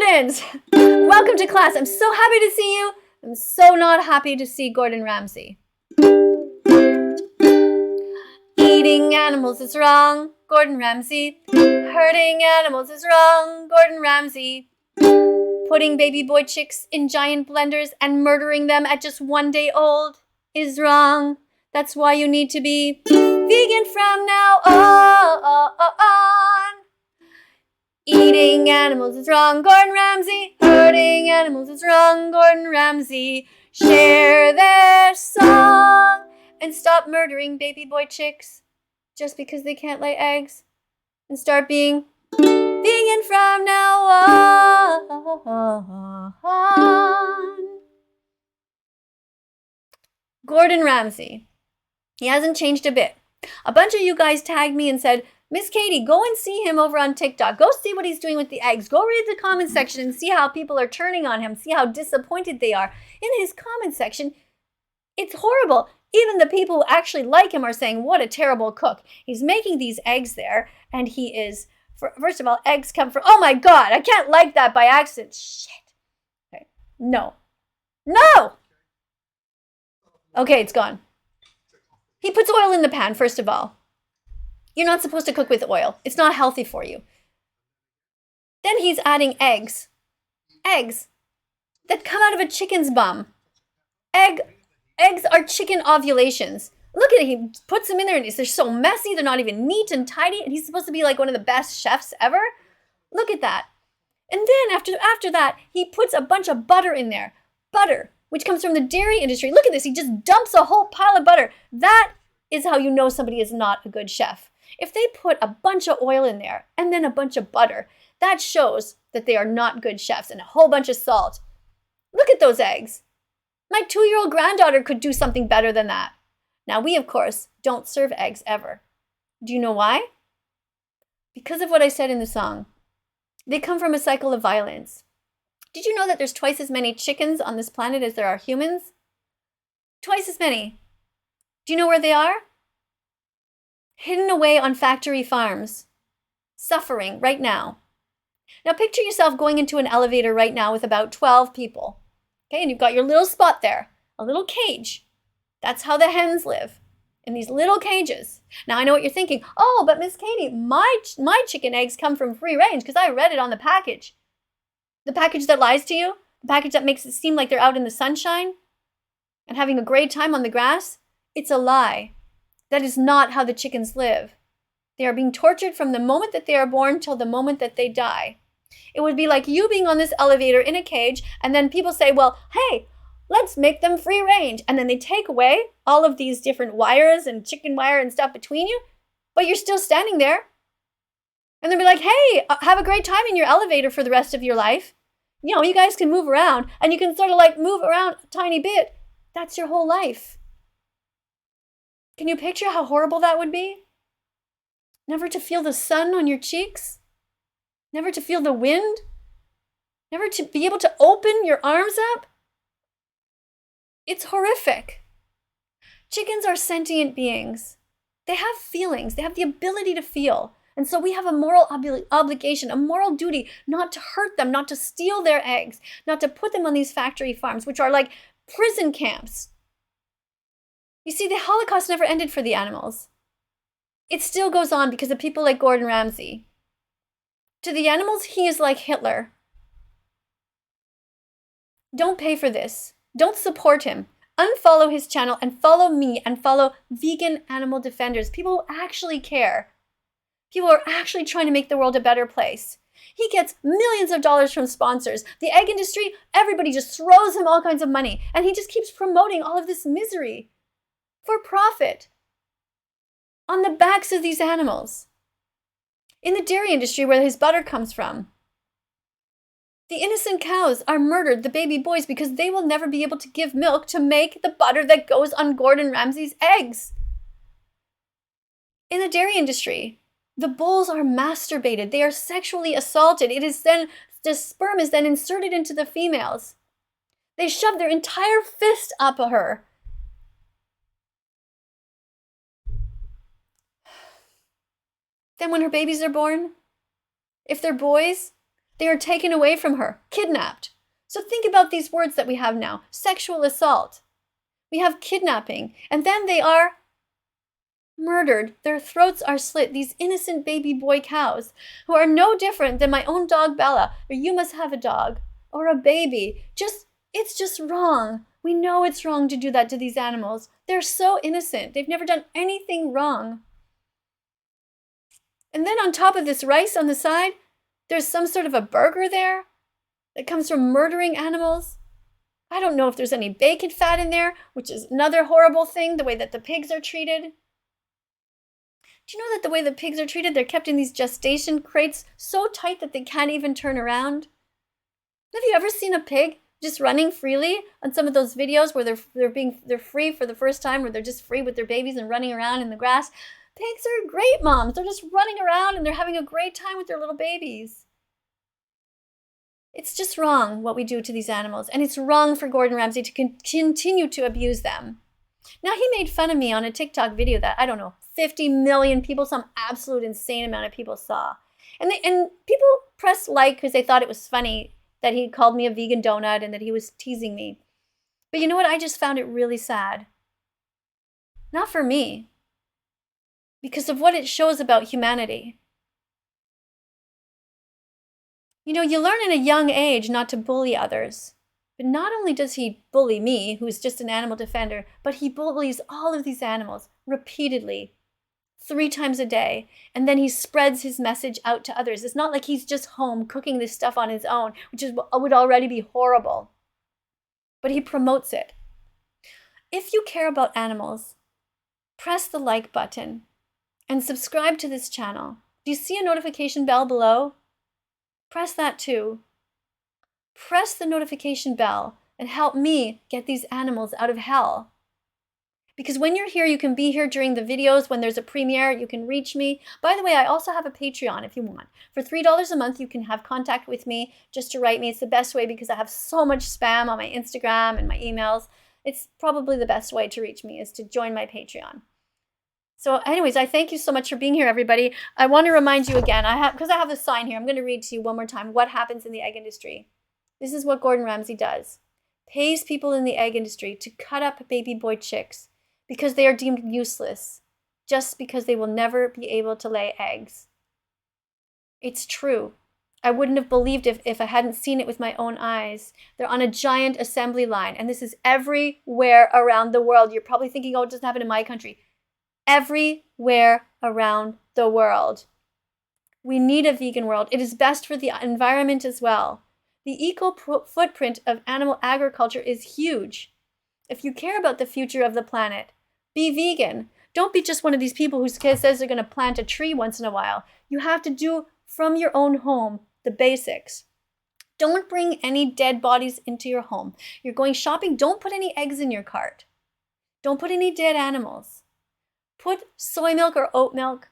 students! Welcome to class. I'm so happy to see you. I'm so not happy to see Gordon Ramsay. Eating animals is wrong, Gordon Ramsay. Hurting animals is wrong, Gordon Ramsay. Putting baby boy chicks in giant blenders and murdering them at just 1 day old is wrong. That's why you need to be vegan from now on. Eating animals is wrong, Gordon Ramsay. Hurting animals is wrong, Gordon Ramsay. Share their song and stop murdering baby boy chicks just because they can't lay eggs. And start being vegan from now on. Gordon Ramsay. He hasn't changed a bit. A bunch of you guys tagged me and said, Miss Katie, go and see him over on TikTok. Go see what he's doing with the eggs. Go read the comment section and see how people are turning on him. See how disappointed they are. In his comment section, it's horrible. Even the people who actually like him are saying, what a terrible cook. He's making these eggs there, and he is, first of all, eggs come from, oh my God, I can't like that by accident. Shit. Okay. No. No! Okay, it's gone. He puts oil in the pan, first of all. You're not supposed to cook with oil. It's not healthy for you. Then he's adding eggs. Eggs that come out of a chicken's bum. Eggs are chicken ovulations. Look at it. He puts them in there and they're so messy. They're not even neat and tidy. And he's supposed to be like one of the best chefs ever. Look at that. And then after that, he puts a bunch of butter in there. Butter, which comes from the dairy industry. Look at this. He just dumps a whole pile of butter. That is how you know somebody is not a good chef. If they put a bunch of oil in there and then a bunch of butter, that shows that they are not good chefs, and a whole bunch of salt. Look at those eggs. My 2-year-old granddaughter could do something better than that. Now, we, of course, don't serve eggs ever. Do you know why? Because of what I said in the song. They come from a cycle of violence. Did you know that there's twice as many chickens on this planet as there are humans? Twice as many. Do you know where they are? Hidden away on factory farms. Suffering right now. Now picture yourself going into an elevator right now with about 12 people. Okay, and you've got your little spot there, a little cage. That's how the hens live, in these little cages. Now I know what you're thinking. Oh, but Miss Katie, my chicken eggs come from free range because I read it on the package. The package that lies to you? The package that makes it seem like they're out in the sunshine and having a great time on the grass? It's a lie. That is not how the chickens live. They are being tortured from the moment that they are born till the moment that they die. It would be like you being on this elevator in a cage, and then people say, well, hey, let's make them free range. And then they take away all of these different wires and chicken wire and stuff between you, but you're still standing there. And they'll be like, hey, have a great time in your elevator for the rest of your life. You know, you guys can move around, and you can sort of like move around a tiny bit. That's your whole life. Can you picture how horrible that would be? Never to feel the sun on your cheeks? Never to feel the wind? Never to be able to open your arms up? It's horrific. Chickens are sentient beings. They have feelings. They have the ability to feel. And so we have a moral obligation, a moral duty not to hurt them, not to steal their eggs, not to put them on these factory farms, which are like prison camps. You see, the Holocaust never ended for the animals. It still goes on because of people like Gordon Ramsay. To the animals, he is like Hitler. Don't pay for this. Don't support him. Unfollow his channel and follow me and follow vegan animal defenders, people who actually care. People who are actually trying to make the world a better place. He gets millions of dollars from sponsors. The egg industry, everybody just throws him all kinds of money, and he just keeps promoting all of this misery for profit on the backs of these animals. In the dairy industry where his butter comes from, the innocent cows are murdered, the baby boys, because they will never be able to give milk to make the butter that goes on Gordon Ramsay's eggs. In the dairy industry, the bulls are masturbated. They are sexually assaulted. The sperm is then inserted into the females. They shove their entire fist up her. Then when her babies are born, if they're boys, They are taken away from her, kidnapped. So think about these words that we have now. Sexual assault. We have kidnapping. And then they are murdered. Their throats are slit. These innocent baby boy cows who are no different than my own dog Bella, or you must have a dog, or a baby. It's just wrong. We know it's wrong to do that to these animals. They're so innocent. They've never done anything wrong. And then on top of this rice on the side, there's some sort of a burger there that comes from murdering animals. I don't know if there's any bacon fat in there, which is another horrible thing, the way that the pigs are treated. Do you know that the way the pigs are treated, they're kept in these gestation crates so tight that they can't even turn around? Have you ever seen a pig just running freely on some of those videos where they're free for the first time, where they're just free with their babies and running around in the grass? Pigs are great moms. They're just running around and they're having a great time with their little babies. It's just wrong what we do to these animals, and it's wrong for Gordon Ramsay to continue to abuse them. Now, he made fun of me on a TikTok video that, I don't know, 50 million people, some absolute insane amount of people saw. And people pressed like because they thought it was funny that he called me a vegan donut and that he was teasing me. But you know what? I just found it really sad. Not for me, because of what it shows about humanity. You know, you learn in a young age not to bully others. But not only does he bully me, who's just an animal defender, but he bullies all of these animals repeatedly, 3 times a day. And then he spreads his message out to others. It's not like he's just home cooking this stuff on his own, which would already be horrible. But he promotes it. If you care about animals, press the like button and subscribe to this channel. Do you see a notification bell below? Press that too. Press the notification bell and help me get these animals out of hell. Because when you're here, you can be here during the videos. When there's a premiere, you can reach me. By the way, I also have a Patreon if you want. For $3 a month, you can have contact with me just to write me. It's the best way because I have so much spam on my Instagram and my emails. It's probably the best way to reach me is to join my Patreon. So anyways, I thank you so much for being here, everybody. I want to remind you again, because I have the sign here, I'm going to read to you one more time what happens in the egg industry. This is what Gordon Ramsay does. Pays people in the egg industry to cut up baby boy chicks because they are deemed useless, just because they will never be able to lay eggs. It's true. I wouldn't have believed if I hadn't seen it with my own eyes. They're on a giant assembly line, and this is everywhere around the world. You're probably thinking, oh, it doesn't happen in my country. Everywhere around the world. We need a vegan world. It is best for the environment as well. The eco-footprint of animal agriculture is huge. If you care about the future of the planet, be vegan. Don't be just one of these people who says they're going to plant a tree once in a while. You have to do from your own home the basics. Don't bring any dead bodies into your home. You're going shopping, don't put any eggs in your cart. Don't put any dead animals. Put soy milk or oat milk.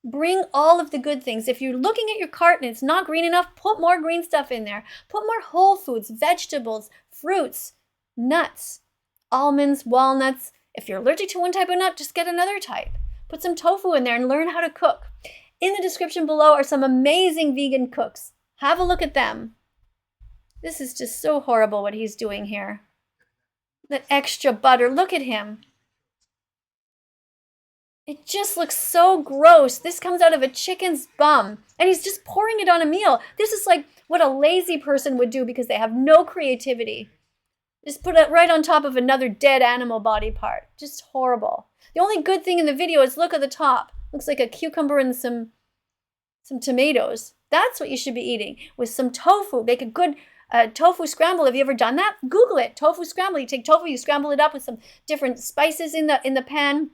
Bring all of the good things. If you're looking at your cart and it's not green enough, put more green stuff in there. Put more whole foods, vegetables, fruits, nuts, almonds, walnuts. If you're allergic to one type of nut, just get another type. Put some tofu in there and learn how to cook. In the description below are some amazing vegan cooks. Have a look at them. This is just so horrible what he's doing here. That extra butter, look at him. It just looks so gross. This comes out of a chicken's bum, and he's just pouring it on a meal. This is like what a lazy person would do because they have no creativity. Just put it right on top of another dead animal body part. Just horrible. The only good thing in the video is look at the top. Looks like a cucumber and some tomatoes. That's what you should be eating with some tofu. Make a good tofu scramble. Have you ever done that? Google it. Tofu scramble. You take tofu, you scramble it up with some different spices in the pan.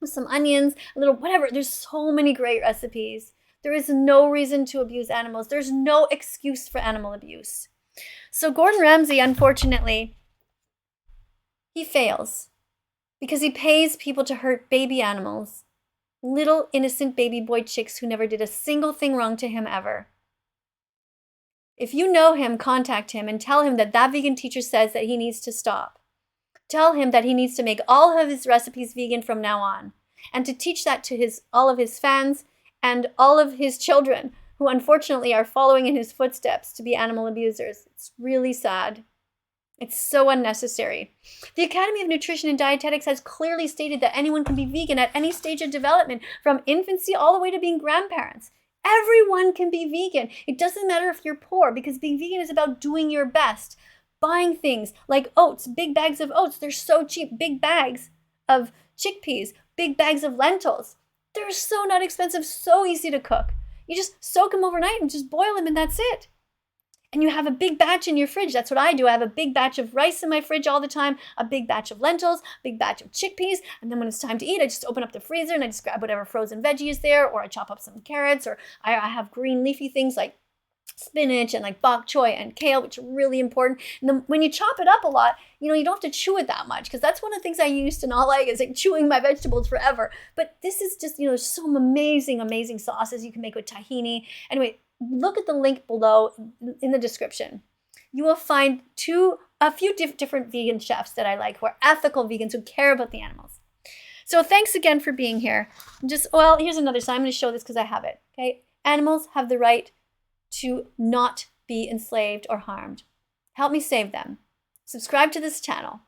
With some onions, a little whatever. There's so many great recipes. There is no reason to abuse animals. There's no excuse for animal abuse. So Gordon Ramsay, unfortunately, he fails because he pays people to hurt baby animals, little innocent baby boy chicks who never did a single thing wrong to him ever. If you know him, contact him and tell him that vegan teacher says that he needs to stop. Tell him that he needs to make all of his recipes vegan from now on, and to teach that to all of his fans and all of his children who unfortunately are following in his footsteps to be animal abusers. It's really sad. It's so unnecessary. The Academy of Nutrition and Dietetics has clearly stated that anyone can be vegan at any stage of development, from infancy all the way to being grandparents. Everyone can be vegan. It doesn't matter if you're poor, because being vegan is about doing your best. Buying things like oats, big bags of oats. They're so cheap. Big bags of chickpeas, big bags of lentils. They're so not expensive, so easy to cook. You just soak them overnight and just boil them, and that's it. And you have a big batch in your fridge. That's what I do. I have a big batch of rice in my fridge all the time, a big batch of lentils, a big batch of chickpeas. And then when it's time to eat, I just open up the freezer and I just grab whatever frozen veggie is there, or I chop up some carrots, or I have green leafy things like spinach and like bok choy and kale, which are really important. And then when you chop it up a lot, you don't have to chew it that much, because that's one of the things I used to not like, is like chewing my vegetables forever. But this is just, some amazing, amazing sauces you can make with tahini. Anyway, look at the link below in the description. You will find a few different vegan chefs that I like, who are ethical vegans, who care about the animals. So thanks again for being here. Here's another sign. I'm going to show this because I have it. Okay, animals have the right to not be enslaved or harmed. Help me save them. Subscribe to this channel.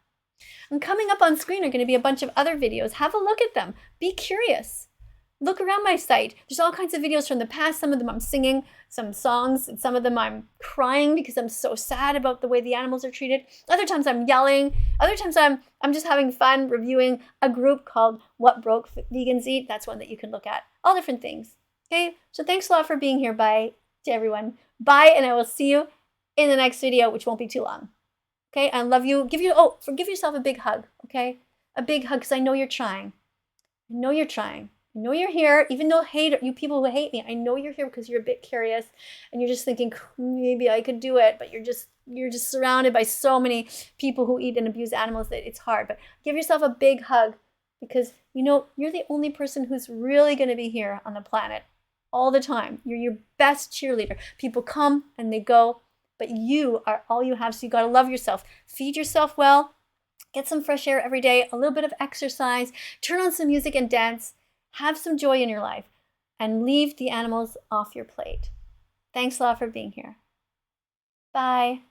And coming up on screen are going to be a bunch of other videos. Have a look at them. Be curious. Look around my site. There's all kinds of videos from the past. Some of them I'm singing some songs, and some of them I'm crying because I'm so sad about the way the animals are treated. Other times I'm yelling. Other times I'm just having fun reviewing a group called What Broke Vegans Eat. That's one that you can look at. All different things. Okay? So thanks a lot for being here. Bye to everyone. Bye, and I will see you in the next video, which won't be too long. Okay? I love you. Give yourself a big hug. Okay? A big hug, because I know you're trying. I know you're trying. I know you're here, even though you people who hate me, I know you're here because you're a bit curious and you're just thinking, maybe I could do it, but you're just surrounded by so many people who eat and abuse animals that it's hard. But give yourself a big hug, because you're the only person who's really going to be here on the planet all the time. You're your best cheerleader. People come and they go, but you are all you have, so you got to love yourself. Feed yourself well, get some fresh air every day, a little bit of exercise, turn on some music and dance. Have some joy in your life, and leave the animals off your plate. Thanks a lot for being here. Bye.